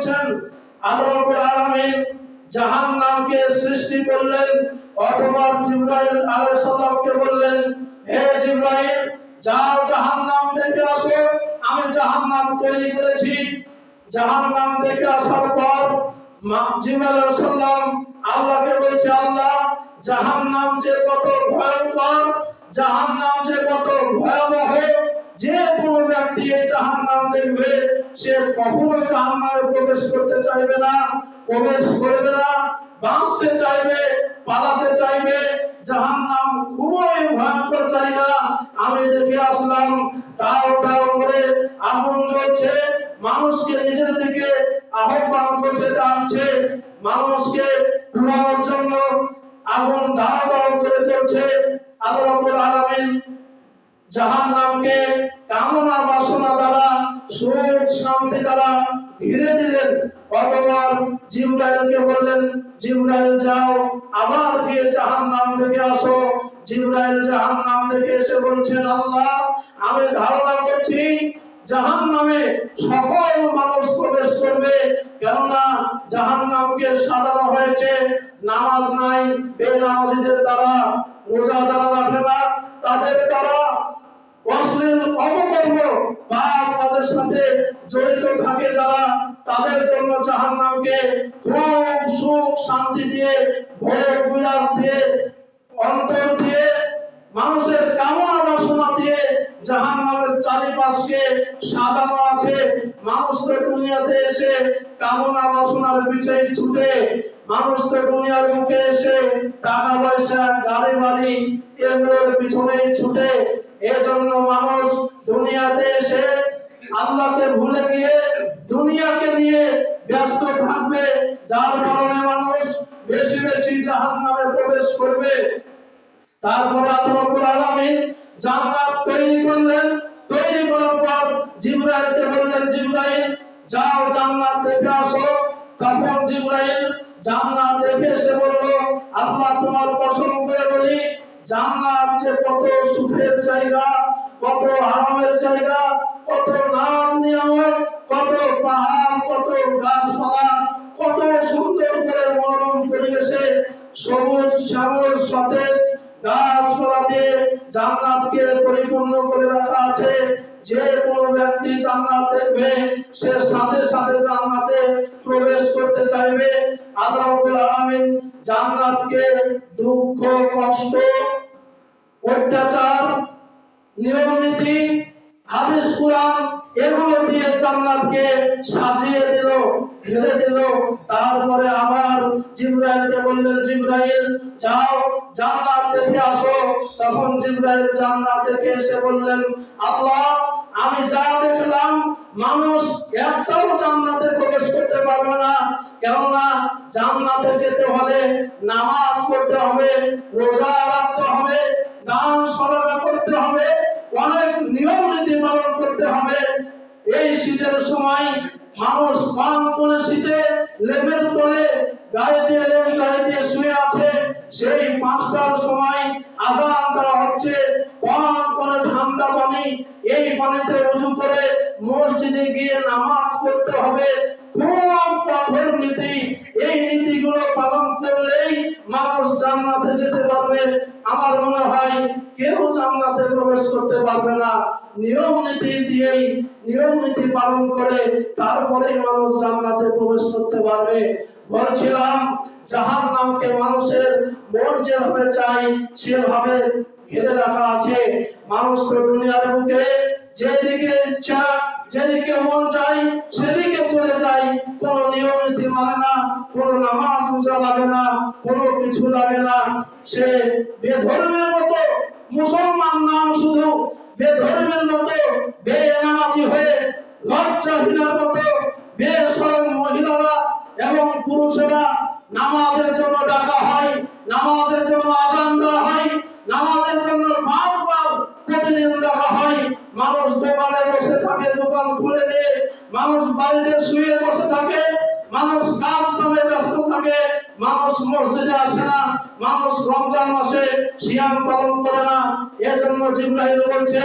বলছেন আল্লাহ রাব্বুল আলামিন জাহান্নামকে সৃষ্টি করলেন অথবা জিবরাইল আলাইহিস সালামকে বললেন, হে জিবরাইল যাও জাহান্নাম দেখে আসো, আমি জাহান্নাম তৈরি করেছি। জাহান্নাম দেখে আসার পর জিবরাইল আলাইহিস সালাম আল্লাহকে বলছে, আল্লাহ জাহান্নাম যে কত ভয়ঙ্কর, জাহান্নাম যে কত ভয়াবহ, যে কোনো ব্যক্তি এই জাহান্নাম দেখবে সে কখনো জাহান্নামে প্রবেশ করতে চাইবে না, প্রবেশ করবে না, বাঁচতে চাইবে, পালাতে চাইবে। জাহান্নাম খুবই ভয়ঙ্কর জায়গা, আমি দেখে আসলাম। তাও তাও করে আগুন জ্বলছে, মানুষকে নিজের দিকে আহ্বান করছে, টানছে, মানুষকে পুরানোর জন্য আগুন দাও দাও করে চলছে। আল্লাহ রাব্বুল আলামিন জাহান্নামকে কামনা বাসনা দ্বারা, সুখ শান্তি দ্বারা ঘিরে দিলেন। অতঃপর জিবরাইলকে বললেন, জিবরাইল যাও আবার গিয়ে জাহান্নাম দেখে আসো। জিবরাইল জাহান্নাম দেখে এসে বলছেন, আল্লাহ আমি ধারণা করছি জাহান্নামে সকল মানুষ প্রবেশ করবে, কেননা জাহান্নামকে সাজানো হয়েছে নামাজ নাই বেনামাজীদের দ্বারা, রোজা যারা রাখে না তাদের দ্বারা, অশ্লীল অপকর্ম বা তাদের সাথে জড়িত থাকে যারা, তাদের জন্য জাহান্নামকে খুব সুখ শান্তি দিয়ে, ভোগ বিলাস দিয়ে, অন্তর দিয়ে, মানুষের কামনা বাসনা দিয়ে জাহান্নামের চারিপাশকে সাজানো আছে। মানুষ তো দুনিয়াতে এসে কামনা বাসনার পিছনে ছুটে, মানুষ তো দুনিয়ার মুখে এসে টাকা পয়সা গাড়ি বাড়ি এগুলোর পিছনেই ছুটে। এজন্য মানুষ দুনিয়াতে এসে আল্লাহকে ভুলে গিয়ে দুনিয়াকে নিয়ে ব্যস্ত থাকবে, যার কারণে মানুষ বেশি বেশি জাহান্নামে প্রবেশ করবে। তারপরে আল্লাহ রাব্বুল আলামিন জান্নাত তৈরি করলেন। তৈরি করার পর জিবরাইলকে বললেন, জিবরাইল যাও জান্নাত দেখে আসো। তখন জিবরাইল জান্নাত দেখে এসে বলল, আল্লাহ তোমার কসম করে বলি জান্নাত যে কত সুখের জায়গা, কত আরামের জায়গা, কত নাজ নিয়ামত, কত পাহাড়, কত গাছপালা, কত সুন্দর করে মনোরম পরিবেশে সবুজ শ্যামল সতেজ গাছপালা দিয়ে জান্নাতকে পরিপূর্ণ করে রাখা আছে। যে কোনো ব্যক্তি জান্নাত দেখবে সে সাথে সাথে জান্নাতে প্রবেশ করতে চাইবে। আল্লাহ রাব্বুল আলামিন জান্নাতকে দুঃখ কষ্ট অত্যাচার নিয়ম নীতি হাদিস কুরআন এগুলো দিয়ে জান্নাতকে সাজিয়ে দিল, ঘিরে দিল। তারপরে আবার জিবরাইলকে বললেন, জিবরাইল যাও জান্নাত দেখে আসো। তখন জিবরাইল জান্নাত দেখে এসে বললেন, আল্লাহ আমি যা দেখলাম মানুষ একটাও জান্নাতে প্রবেশ করতে পারবে না, কেননা জান্নাতে যেতে হলে নামাজ পড়তে হবে, রোজা রাখতে হবে, দান সদকা করতে হবে, অনেক নিয়ম নীতি পালন করতে হবে। এই শীতের সময় মানুষ কোন শীতে লেপের তলে গায়ে দিয়ে শুয়ে আছে, সেই 5টার সময় আযান দেওয়া হচ্ছে, কোন ঠান্ডা পানি, এই পানিতে ওযু করে মসজিদে গিয়ে নামাজ পড়তে হবে। খুব কঠোর নীতি, এই নীতিগুলো পালন করলেই মানুষ জান্নাতে যেতে পারবে। আমার মনে হয় কেউ জান্নাতে প্রবেশ করতে পারবে না নিয়ম নীতি দিয়েই, নিয়ম নীতি পালন করে তারপরেই মানুষ জান্নাতে প্রবেশ করতে পারবে। বলছিলাম জাহান্নামকে মানুষের মন যেভাবে চাই সেভাবে ঘিরে রাখা আছে। মানুষ তো দুনিয়ার বুকে যেদিকে ইচ্ছা যেদিকে মন চাই সেদিকে চলে যায়, কোনো নিয়ম নীতি মানে না, কোনো নামাজ রোজা লাগে না, কোনো কিছু লাগে না। সে বেধর্মের মতো মুসলমান নাম শুধু বেধর্মের মতো বেনামাজি হয়ে লজ্জাহীনার মতো বেশরম মহিলারা এবং পুরুষেরা নামাজের জন্য ডাকা হয়, নামাজের জন্য আযান দেওয়া হয়, নামাজের জন্য 5 বার প্রতিদিন ডাকা হয়। মানুষ দোকানে বসে থাকে, দোকান খুলে দিয়ে মানুষ বাড়িতে শুয়ে বসে থাকে, মানুষ কাজ কামে ব্যস্ত থাকে, মানুষ মসজিদে আসে না, মানুষ রমজান মাসে সিয়াম পালন করে না। এজন্য জিবরাইল বলছে